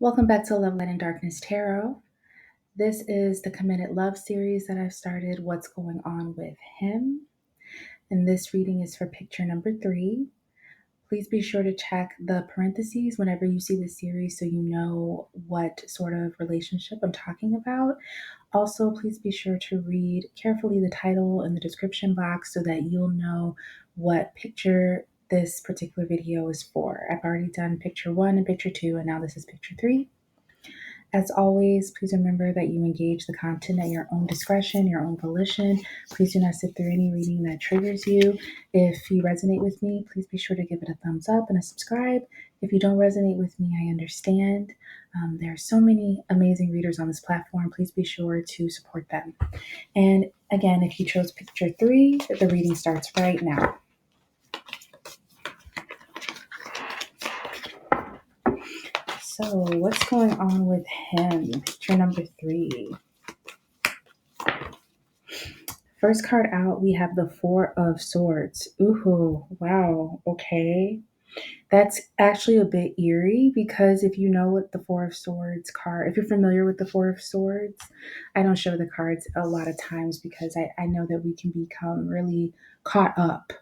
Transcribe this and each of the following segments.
Welcome back to Love, Light, and Darkness Tarot. This is the Committed Love series that I've started. What's going on with him? And this reading is for picture number 3. Please be sure to check the parentheses whenever you see the series so you know what sort of relationship I'm talking about. Also, please be sure to read carefully the title in the description box so that you'll know what picture this particular video is for. I've already done picture 1 and picture 2, and now this is picture 3. As always, please remember that you engage the content at your own discretion, your own volition. Please do not sit through any reading that triggers you. If you resonate with me, please be sure to give it a thumbs up and a subscribe. If you don't resonate with me, I understand. There are so many amazing readers on this platform. Please be sure to support them. And again, if you chose picture 3, the reading starts right now. So, what's going on with him? Picture number 3. First card out, we have the Four of Swords. Ooh, wow, okay. That's actually a bit eerie because if you know what the Four of Swords card, if you're familiar with the Four of Swords, I don't show the cards a lot of times because I know that we can become really caught up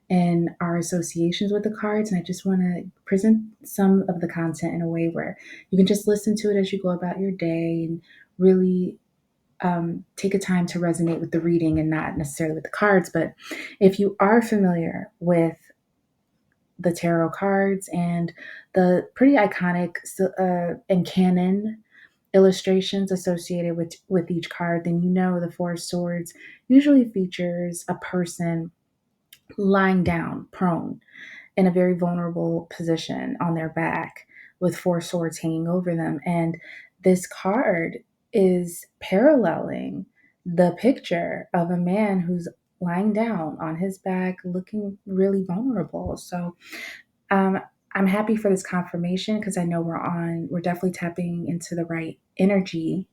in our associations with the cards. And I just want to present some of the content in a way where you can just listen to it as you go about your day and really take a time to resonate with the reading and not necessarily with the cards. But if you are familiar with the tarot cards and the pretty iconic and canon illustrations associated with each card, then you know the Four of Swords usually features a person lying down, prone, in a very vulnerable position on their back with four swords hanging over them. And this card is paralleling the picture of a man who's lying down on his back looking really vulnerable. So I'm happy for this confirmation because I know we're definitely tapping into the right energy.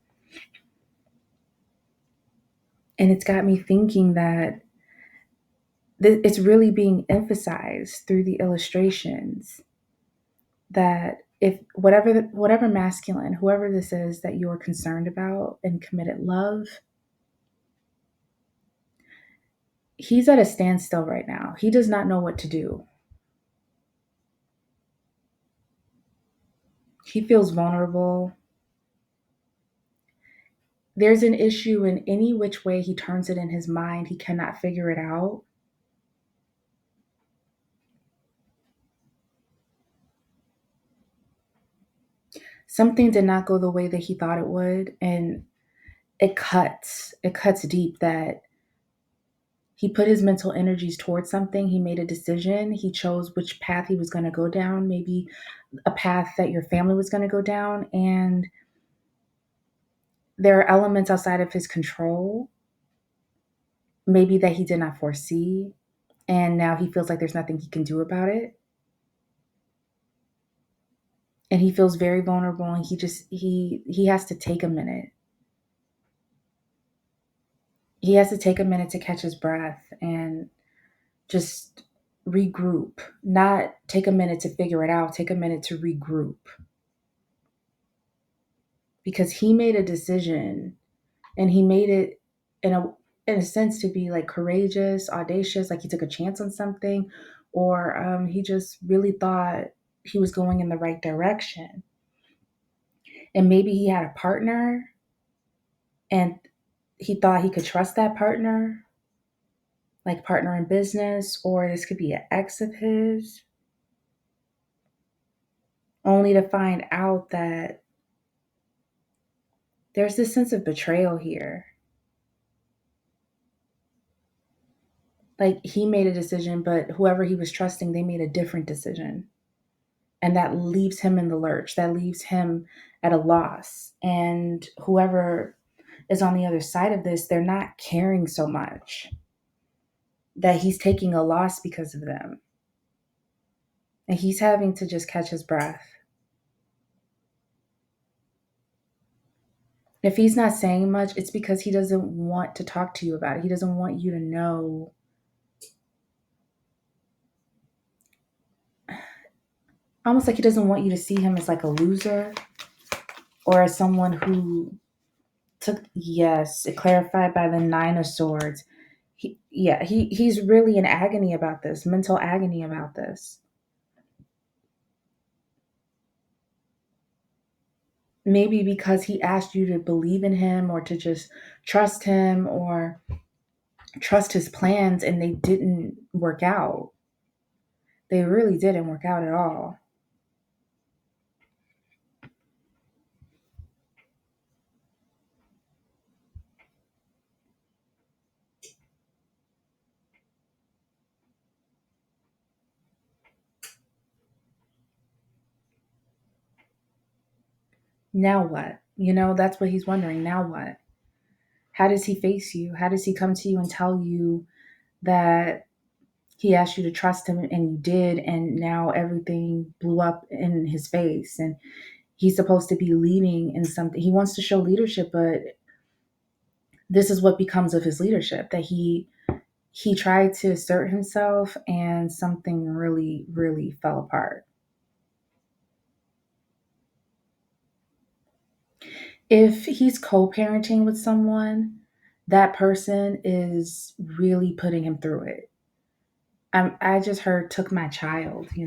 And it's got me thinking that it's really being emphasized through the illustrations that if whatever masculine, whoever this is that you're concerned about in committed love, he's at a standstill right now. He does not know what to do. He feels vulnerable. There's an issue in any which way he turns it in his mind. He cannot figure it out. Something did not go the way that he thought it would, and it cuts deep that he put his mental energies towards something. He made a decision. He chose which path he was going to go down, maybe a path that your family was going to go down. And there are elements outside of his control, maybe that he did not foresee. And now he feels like there's nothing he can do about it. And he feels very vulnerable, and he has to take a minute. He has to take a minute to catch his breath and just regroup, not take a minute to figure it out, take a minute to regroup. Because he made a decision, and he made it in a sense to be like courageous, audacious, like he took a chance on something, or he just really thought he was going in the right direction. And maybe he had a partner and he thought he could trust that partner, like partner in business, or this could be an ex of his, only to find out that there's this sense of betrayal here. Like he made a decision, but whoever he was trusting, they made a different decision. And that leaves him in the lurch. That leaves him at a loss. And whoever is on the other side of this, they're not caring so much that he's taking a loss because of them. And he's having to just catch his breath. If he's not saying much, it's because he doesn't want to talk to you about it. He doesn't want you to know. Almost like he doesn't want you to see him as like a loser. or as someone who took, yes, it clarified by the Nine of Swords. He's really in agony about this, mental agony about this. Maybe because he asked you to believe in him or to just trust him or trust his plans and they didn't work out. They really didn't work out at all. Now what? That's what he's wondering. Now what? How does he face you? How does he come to you and tell you that he asked you to trust him and you did, and now everything blew up in his face? And he's supposed to be leading in something. He wants to show leadership, but this is what becomes of his leadership, that he tried to assert himself and something really, really fell apart. If he's co-parenting with someone, that person is really putting him through it. I just heard took my child. He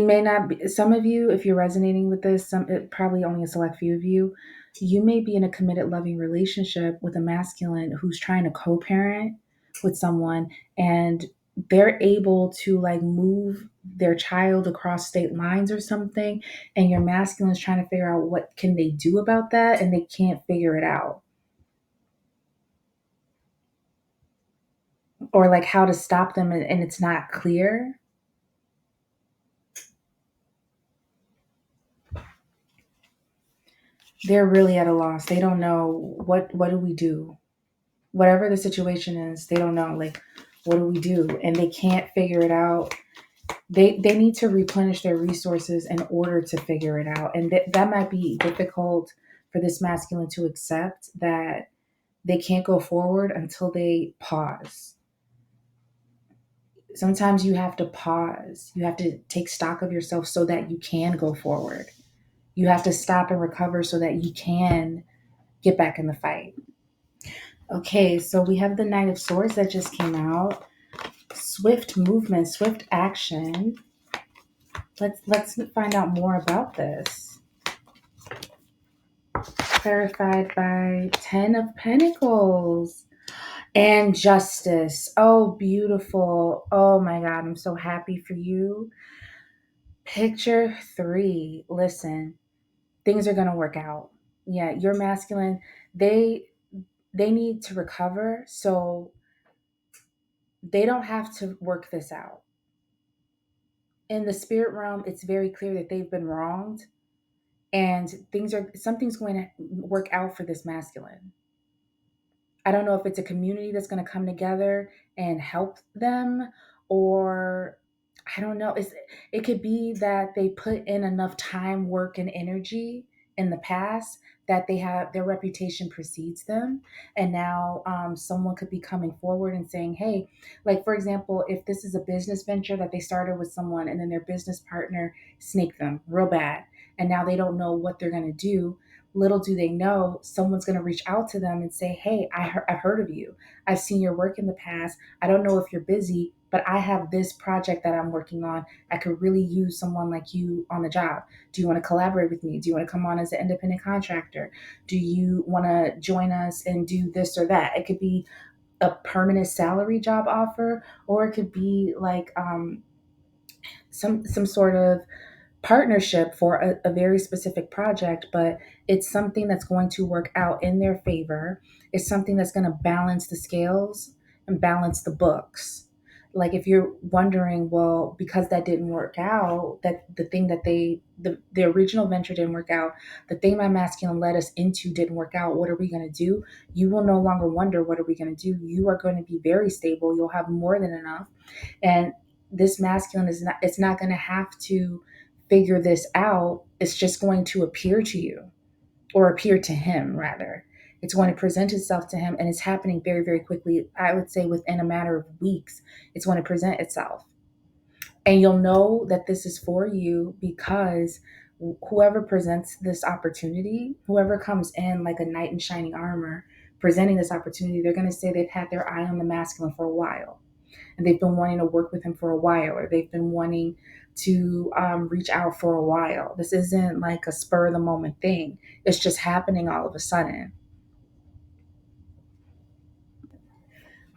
may not be, some of you, if you're resonating with this, probably only a select few of you, you may be in a committed, loving relationship with a masculine who's trying to co parent with someone, and they're able to like move their child across state lines or something. And your masculine is trying to figure out what can they do about that, and they can't figure it out, or like how to stop them, and it's not clear. They're really at a loss. They don't know what do we do, whatever the situation is. They don't know, like, what do we do, and they can't figure it out. They need to replenish their resources in order to figure it out, and that might be difficult for this masculine to accept, that they can't go forward until they pause. Sometimes you have to pause. You have to take stock of yourself so that you can go forward. You have to stop and recover so that you can get back in the fight. Okay, so we have the Knight of Swords that just came out. Swift movement, swift action. Let's find out more about this. Clarified by Ten of Pentacles and Justice. Oh, beautiful. Oh my God, I'm so happy for you. Picture three. Listen, things are gonna work out. Yeah, your masculine. They need to recover, so they don't have to work this out. In the spirit realm, it's very clear that they've been wronged, and something's going to work out for this masculine. I don't know if it's a community that's going to come together and help them, or I don't know. It could be that they put in enough time, work, and energy in the past that they have their reputation precedes them, and now someone could be coming forward and saying, "Hey," like for example, if this is a business venture that they started with someone, and then their business partner snaked them real bad, and now they don't know what they're going to do. Little do they know, someone's going to reach out to them and say, "Hey, I've heard of you. I've seen your work in the past. I don't know if you're busy, but I have this project that I'm working on. I could really use someone like you on the job. Do you want to collaborate with me? Do you want to come on as an independent contractor? Do you want to join us and do this or that?" It could be a permanent salary job offer, or it could be like some sort of partnership for a very specific project, but it's something that's going to work out in their favor. It's something that's going to balance the scales and balance the books. Like if you're wondering, well, because that didn't work out, that the thing that the original venture didn't work out, the thing my masculine led us into didn't work out, what are we going to do? You will no longer wonder, what are we going to do? You are going to be very stable. You'll have more than enough. And this masculine is not, it's not going to have to figure this out. It's just going to appear to you, or appear to him rather. It's going to present itself to him, and it's happening very, very quickly. I would say within a matter of weeks, it's going to present itself. And you'll know that this is for you because whoever presents this opportunity, whoever comes in like a knight in shining armor presenting this opportunity, they're going to say they've had their eye on the masculine for a while, and they've been wanting to work with him for a while, or they've been wanting to reach out for a while. This isn't like a spur of the moment thing. It's just happening all of a sudden.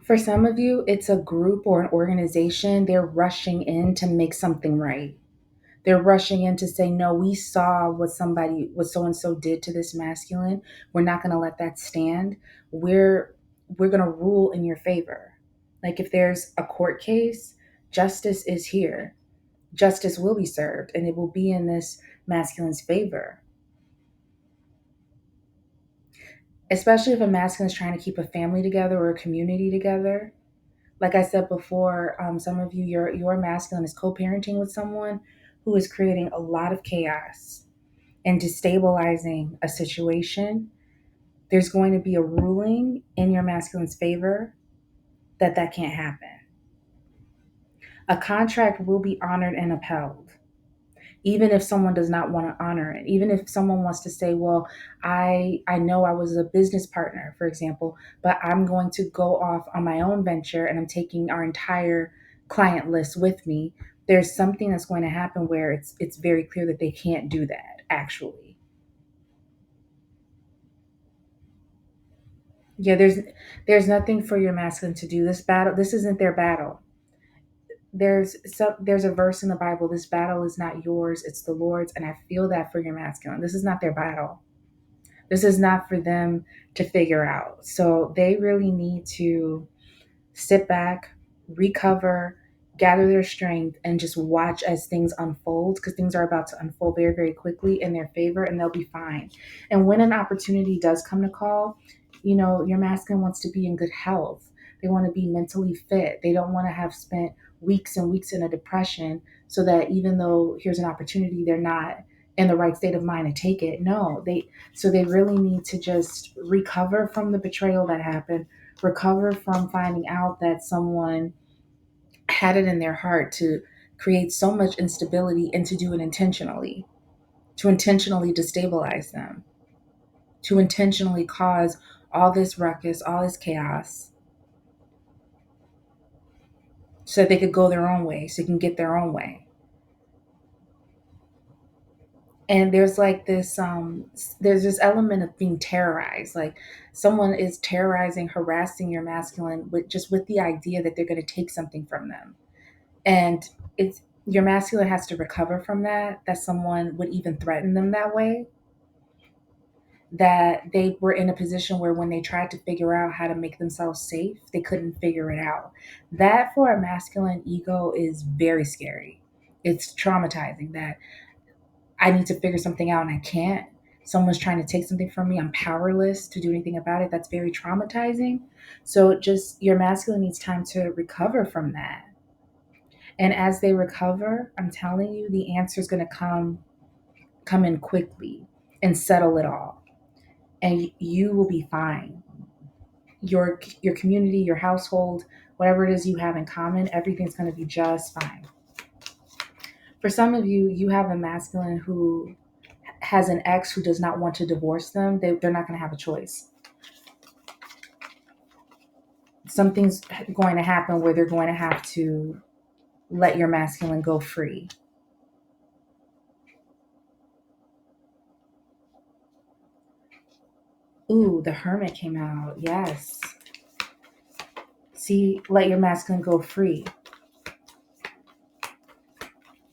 For some of you, it's a group or an organization. They're rushing in to make something right. They're rushing in to say, no, we saw what so and so did to this masculine. We're not going to let that stand. We're going to rule in your favor. Like if there's a court case, justice is here. Justice will be served, and it will be in this masculine's favor. Especially if a masculine is trying to keep a family together or a community together. Like I said before, some of you, your masculine is co-parenting with someone who is creating a lot of chaos and destabilizing a situation. There's going to be a ruling in your masculine's favor that can't happen. A contract will be honored and upheld, even if someone does not want to honor it. Even if someone wants to say, well, I know I was a business partner, for example, but I'm going to go off on my own venture and I'm taking our entire client list with me. There's something that's going to happen where it's very clear that they can't do that actually. Yeah, there's nothing for your masculine to do. This battle, this isn't their battle. There's a verse in the Bible, this battle is not yours, it's the Lord's, and I feel that for your masculine. This is not their battle. This is not for them to figure out. So they really need to sit back, recover, gather their strength, and just watch as things unfold, because things are about to unfold very, very quickly in their favor, and they'll be fine. And when an opportunity does come to call, your masculine wants to be in good health. They want to be mentally fit. They don't want to have spent weeks and weeks in a depression, so that even though here's an opportunity, they're not in the right state of mind to take it. No, they really need to just recover from the betrayal that happened, recover from finding out that someone had it in their heart to create so much instability and to do it intentionally, to intentionally destabilize them, to intentionally cause all this ruckus, all this chaos, so that they could go their own way, so they can get their own way. And there's this element of being terrorized, like someone is terrorizing, harassing your masculine with the idea that they're going to take something from them. And it's your masculine has to recover from that someone would even threaten them that way, that they were in a position where when they tried to figure out how to make themselves safe, they couldn't figure it out. That for a masculine ego is very scary. It's traumatizing that I need to figure something out and I can't. Someone's trying to take something from me. I'm powerless to do anything about it. That's very traumatizing. So just your masculine needs time to recover from that. And as they recover, I'm telling you, the answer is going to come in quickly and settle it all. And you will be fine. Your community, your household, whatever it is you have in common, everything's going to be just fine. For some of you, you have a masculine who has an ex who does not want to divorce them. They're not going to have a choice. Something's going to happen where they're going to have to let your masculine go free. Ooh, the Hermit came out. Yes. See, let your masculine go free.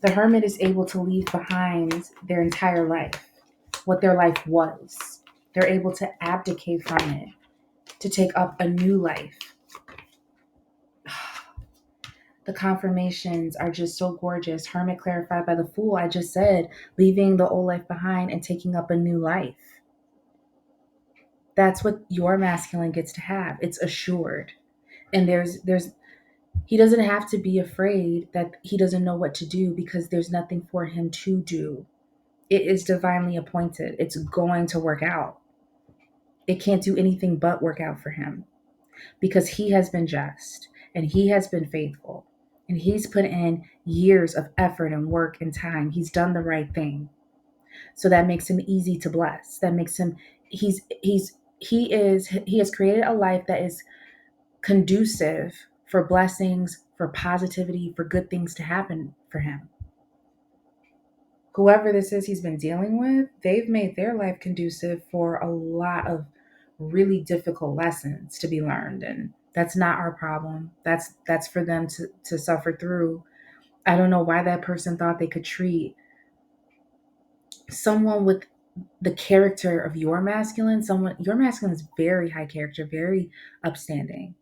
The Hermit is able to leave behind their entire life, what their life was. They're able to abdicate from it, to take up a new life. The confirmations are just so gorgeous. Hermit clarified by the Fool. I just said, leaving the old life behind and taking up a new life. That's what your masculine gets to have. It's assured. And there's he doesn't have to be afraid that he doesn't know what to do, because there's nothing for him to do. It is divinely appointed. It's going to work out. It can't do anything but work out for him, because he has been just and he has been faithful and he's put in years of effort and work and time. He's done the right thing. So that makes him easy to bless. That makes him he has created a life that is conducive for blessings, for positivity, for good things to happen for him. Whoever this is he's been dealing with, they've made their life conducive for a lot of really difficult lessons to be learned, and that's not our problem. That's for them to suffer through. I don't know why that person thought they could treat someone with the character of your masculine. Someone Your masculine is very high character, very upstanding.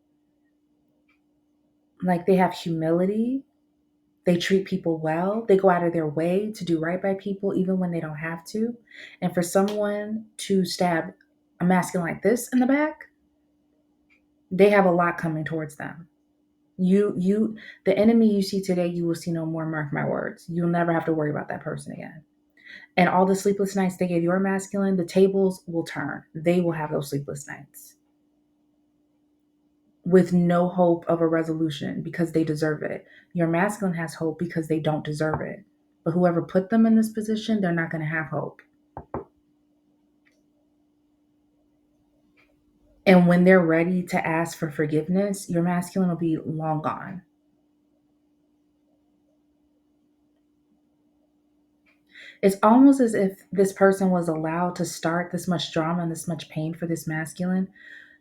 Like they have humility. They treat people well. They go out of their way to do right by people, even when they don't have to. And for someone to stab a masculine like this in the back, they have a lot coming towards them. The enemy you see today, you will see no more. Mark my words. You'll never have to worry about that person again. And all the sleepless nights they gave your masculine, the tables will turn. They will have those sleepless nights with no hope of a resolution because they deserve it. Your masculine has hope because they don't deserve it. But whoever put them in this position, they're not going to have hope. And when they're ready to ask for forgiveness, your masculine will be long gone. It's almost as if this person was allowed to start this much drama and this much pain for this masculine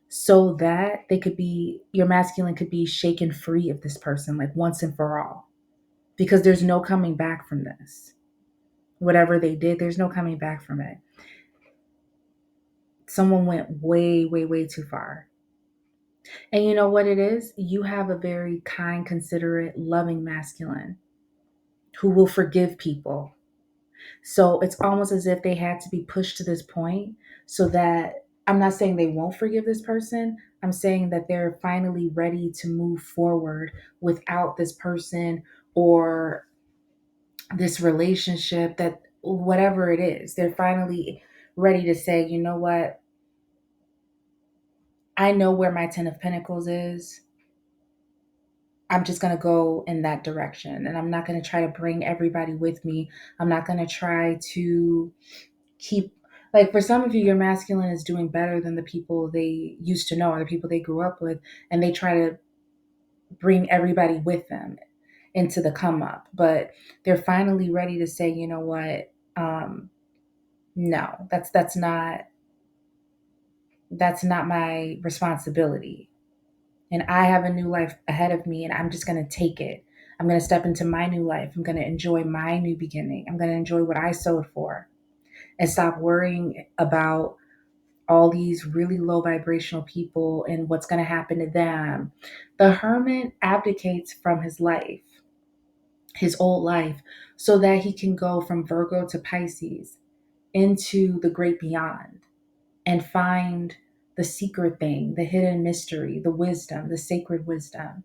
so that your masculine could be shaken free of this person, like once and for all. Because there's no coming back from this. Whatever they did, there's no coming back from it. Someone went way, way, way too far. And you know what it is? You have a very kind, considerate, loving masculine who will forgive people. So it's almost as if they had to be pushed to this point so that I'm not saying they won't forgive this person. I'm saying that they're finally ready to move forward without this person or this relationship, that whatever it is, they're finally ready to say, you know what? I know where my 10 of Pentacles is. I'm just going to go in that direction. And I'm not going to try to bring everybody with me. I'm not going to try to keep, like, for some of you, your masculine is doing better than the people they used to know or the people they grew up with. And they try to bring everybody with them into the come up. But they're finally ready to say, you know what? No, that's not my responsibility. And I have a new life ahead of me, and I'm just going to take it. I'm going to step into my new life. I'm going to enjoy my new beginning. I'm going to enjoy what I sowed for and stop worrying about all these really low vibrational people and what's going to happen to them. The hermit abdicates from his life, his old life, so that he can go from Virgo to Pisces into the great beyond and find the secret thing, the hidden mystery, the wisdom, the sacred wisdom.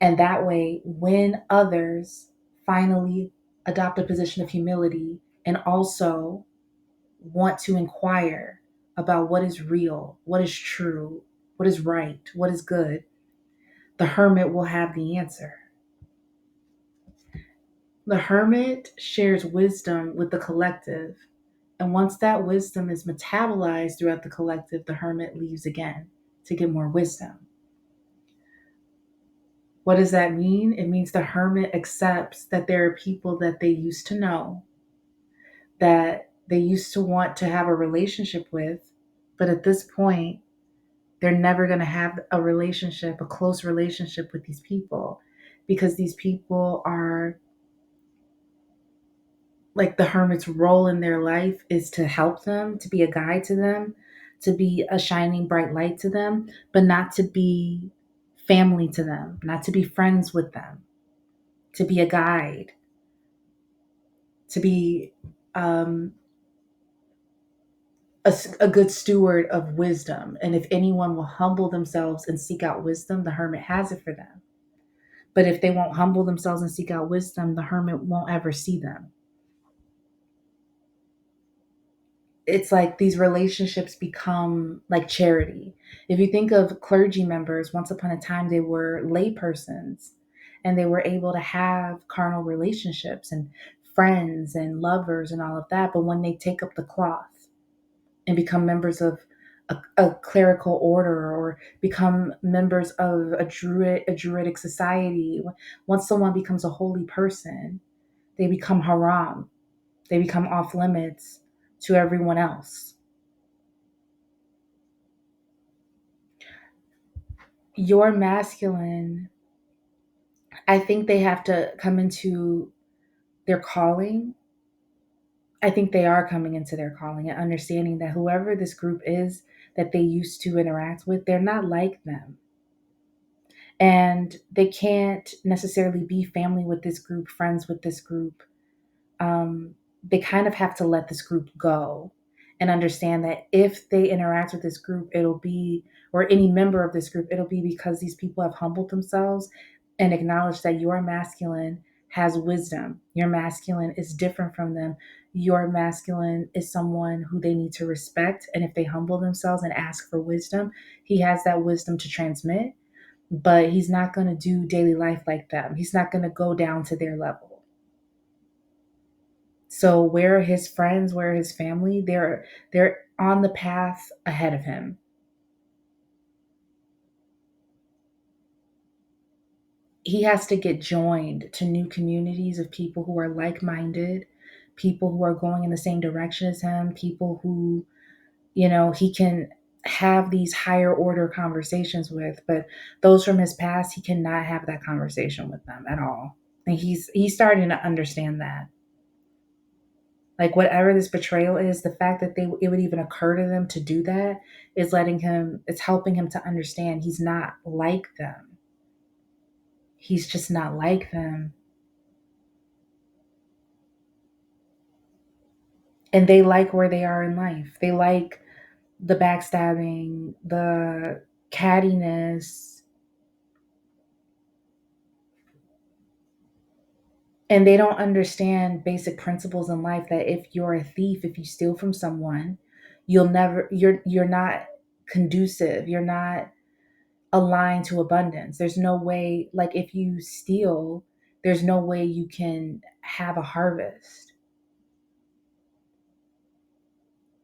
And that way, when others finally adopt a position of humility and also want to inquire about what is real, what is true, what is right, what is good, the hermit will have the answer. The hermit shares wisdom with the collective. And once that wisdom is metabolized throughout the collective, the hermit leaves again to get more wisdom. What does that mean? It means the hermit accepts that there are people that they used to know, that they used to want to have a relationship with, but at this point, they're never going to have a relationship, a close relationship with these people, because these people are, like, the hermit's role in their life is to help them, to be a guide to them, to be a shining bright light to them, but not to be family to them, not to be friends with them, to be a guide, to be um, a good steward of wisdom. And if anyone will humble themselves and seek out wisdom, the hermit has it for them. But if they won't humble themselves and seek out wisdom, the hermit won't ever see them. It's like these relationships become like charity. If you think of clergy members, once upon a time they were lay persons and they were able to have carnal relationships and friends and lovers and all of that. But when they take up the cloth and become members of a clerical order or become members of a druidic society, once someone becomes a holy person, they become haram. They become off limits to everyone else. Your masculine, I think they have to come into their calling. I think they are coming into their calling and understanding that whoever this group is that they used to interact with, they're not like them. And they can't necessarily be family with this group, friends with this group. They kind of have to let this group go and understand that if they interact with this group, it'll be, or any member of this group, it'll be because these people have humbled themselves and acknowledged that your masculine has wisdom. Your masculine is different from them. Your masculine is someone who they need to respect. And if they humble themselves and ask for wisdom, he has that wisdom to transmit, but he's not going to do daily life like them. He's not going to go down to their level. So where are his friends? Where are his family? They're on the path ahead of him. He has to get joined to new communities of people who are like-minded, people who are going in the same direction as him, people who, he can have these higher order conversations with, but those from his past, he cannot have that conversation with them at all. And he's starting to understand that. Like whatever this betrayal is, the fact that it would even occur to them to do that is it's helping him to understand he's not like them. He's just not like them. And they like where they are in life. They like the backstabbing, the cattiness, and they don't understand basic principles in life that if you're a thief, if you steal from someone, you're not conducive. You're not aligned to abundance. There's no way, like if you steal, there's no way you can have a harvest.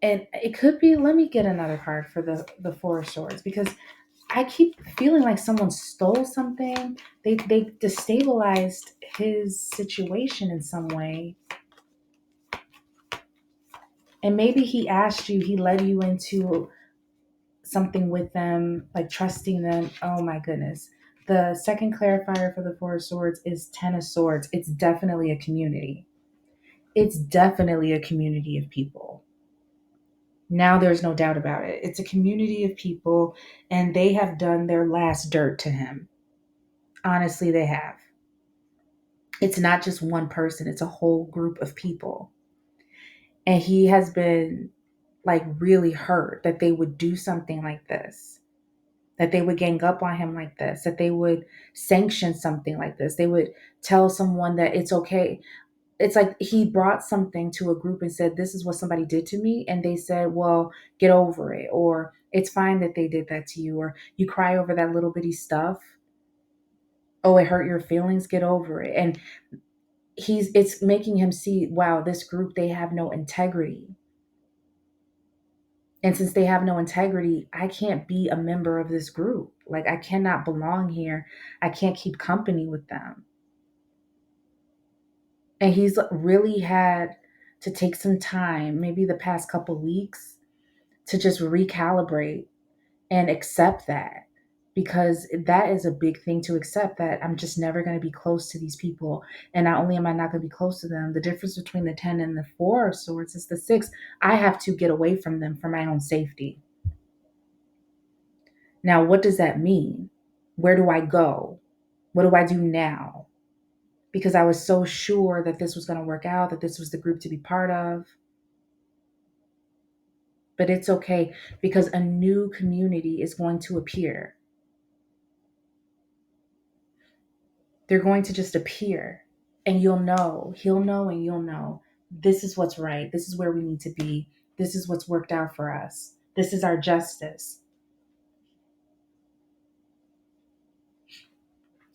And it could be, let me get another card for the Four of Swords, because I keep feeling like someone stole something. They destabilized his situation in some way. And maybe he asked you, he led you into something with them, like trusting them. Oh my goodness. The second clarifier for the Four of Swords is Ten of Swords. It's definitely a community. It's definitely a community of people. Now there's no doubt about it. It's a community of people, and they have done their last dirt to him. Honestly, they have. It's not just one person, it's a whole group of people. And he has been like really hurt that they would do something like this, that they would gang up on him like this, that they would sanction something like this. They would tell someone that it's okay. It's like he brought something to a group and said, this is what somebody did to me. And they said, well, get over it. Or it's fine that they did that to you. Or you cry over that little bitty stuff. Oh, it hurt your feelings. Get over it. And it's making him see, wow, this group, they have no integrity. And since they have no integrity, I can't be a member of this group. Like, I cannot belong here. I can't keep company with them. And he's really had to take some time, maybe the past couple weeks, to just recalibrate and accept that, because that is a big thing to accept, that I'm just never going to be close to these people. And not only am I not going to be close to them, the difference between the 10 and the 4 of Swords is the 6. I have to get away from them for my own safety. Now, what does that mean? Where do I go? What do I do now? Because I was so sure that this was going to work out, that this was the group to be part of. But it's okay, because a new community is going to appear. They're going to just appear, and he'll know, and you'll know, this is what's right. This is where we need to be. This is what's worked out for us. This is our justice.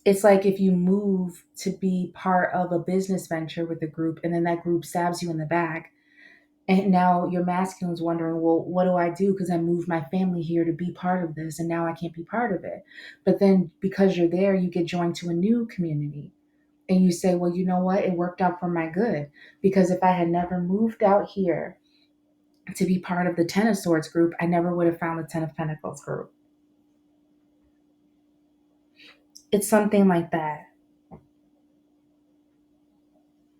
It's like if you move to be part of a business venture with a group and then that group stabs you in the back. And now your masculine's wondering, well, what do I do? Because I moved my family here to be part of this and now I can't be part of it. But then because you're there, you get joined to a new community. And you say, well, you know what? It worked out for my good. Because if I had never moved out here to be part of the Ten of Swords group, I never would have found the Ten of Pentacles group. It's something like that.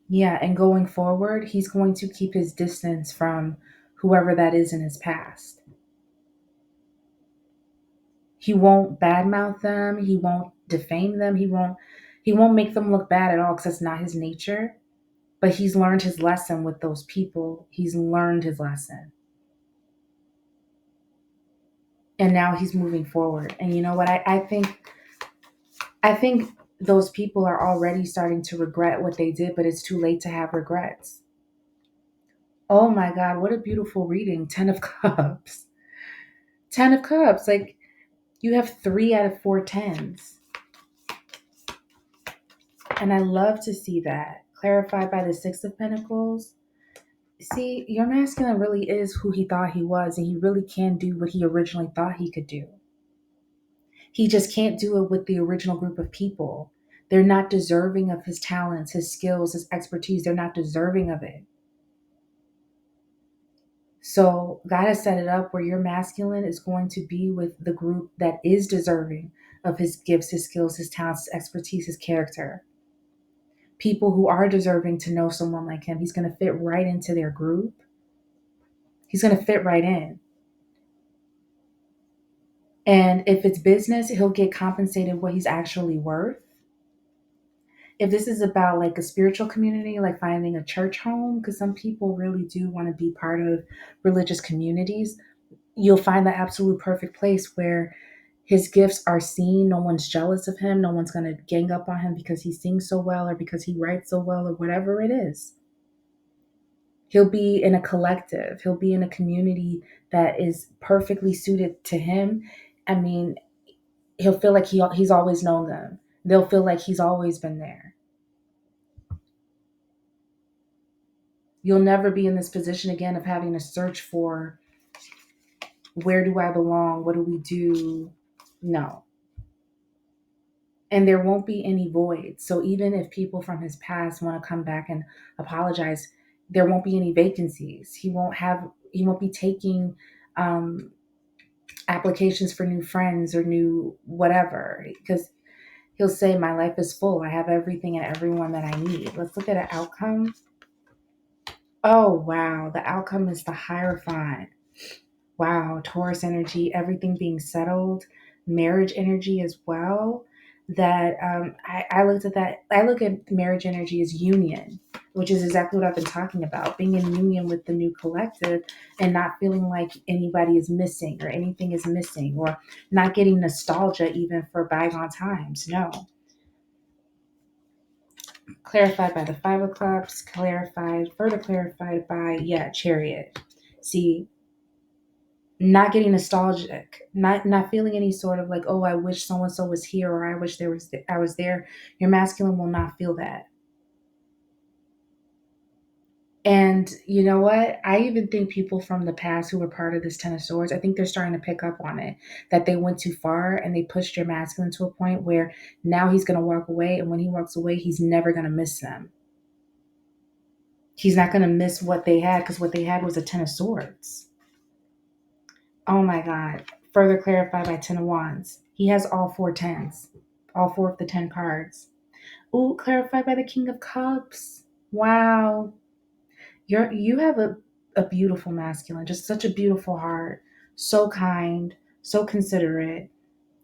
Yeah, and going forward, he's going to keep his distance from whoever that is in his past. He won't badmouth them, he won't defame them, he won't make them look bad at all because that's not his nature. But he's learned his lesson with those people. He's learned his lesson. And now he's moving forward. And you know what? I think those people are already starting to regret what they did, but it's too late to have regrets. Oh my God, what a beautiful reading. 10 of Cups. 10 of Cups. Like you have 3 out of 4 tens. And I love to see that. Clarified by the 6 of Pentacles. See, your masculine really is who he thought he was, and he really can do what he originally thought he could do. He just can't do it with the original group of people. They're not deserving of his talents, his skills, his expertise. They're not deserving of it. So God has set it up where your masculine is going to be with the group that is deserving of his gifts, his skills, his talents, his expertise, his character. People who are deserving to know someone like him. He's going to fit right into their group. He's going to fit right in. And if it's business, he'll get compensated what he's actually worth. If this is about like a spiritual community, like finding a church home, because some people really do want to be part of religious communities, you'll find the absolute perfect place where his gifts are seen. No one's jealous of him. No one's going to gang up on him because he sings so well or because he writes so well or whatever it is. He'll be in a collective. He'll be in a community that is perfectly suited to him. I mean, he'll feel like he's always known them. They'll feel like he's always been there. You'll never be in this position again of having to search for where do I belong? What do we do? No. And there won't be any voids. So even if people from his past want to come back and apologize, there won't be any vacancies. He won't be taking um, applications for new friends or new whatever because he'll say, my life is full. I have everything and everyone that I need. Let's look at an outcome. Oh, wow. The outcome is the Hierophant. Wow. Taurus energy, everything being settled, marriage energy as well. That I looked at that. I look at marriage energy as union, which is exactly what I've been talking about, being in union with the new collective and not feeling like anybody is missing or anything is missing or not getting nostalgia even for bygone times. No. Clarified by the 5 of Cups, further clarified by, yeah, Chariot. See, not getting nostalgic, not feeling any sort of like, oh, I wish so and so was here or I wish I was there. Your masculine will not feel that. And you know what? I even think people from the past who were part of this 10 of Swords, I think they're starting to pick up on it. That they went too far and they pushed your masculine to a point where now he's going to walk away. And when he walks away, he's never going to miss them. He's not going to miss what they had because what they had was a 10 of Swords. Oh my God. Further clarified by 10 of Wands. He has all 4 tens, all 4 of the 10 cards. Ooh, clarified by the King of Cups. Wow. You have a beautiful masculine, just such a beautiful heart. So kind, so considerate.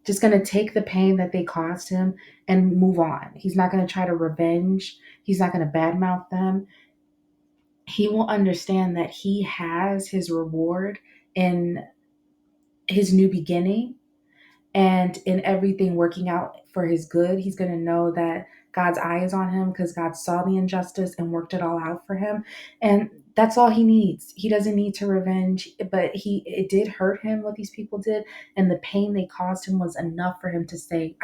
Just going to take the pain that they caused him and move on. He's not going to try to revenge. He's not going to badmouth them. He will understand that he has his reward in his new beginning and in everything working out for his good. He's going to know that God's eye is on him because God saw the injustice and worked it all out for him. And that's all he needs. He doesn't need to revenge, but it did hurt him what these people did. And the pain they caused him was enough for him to say,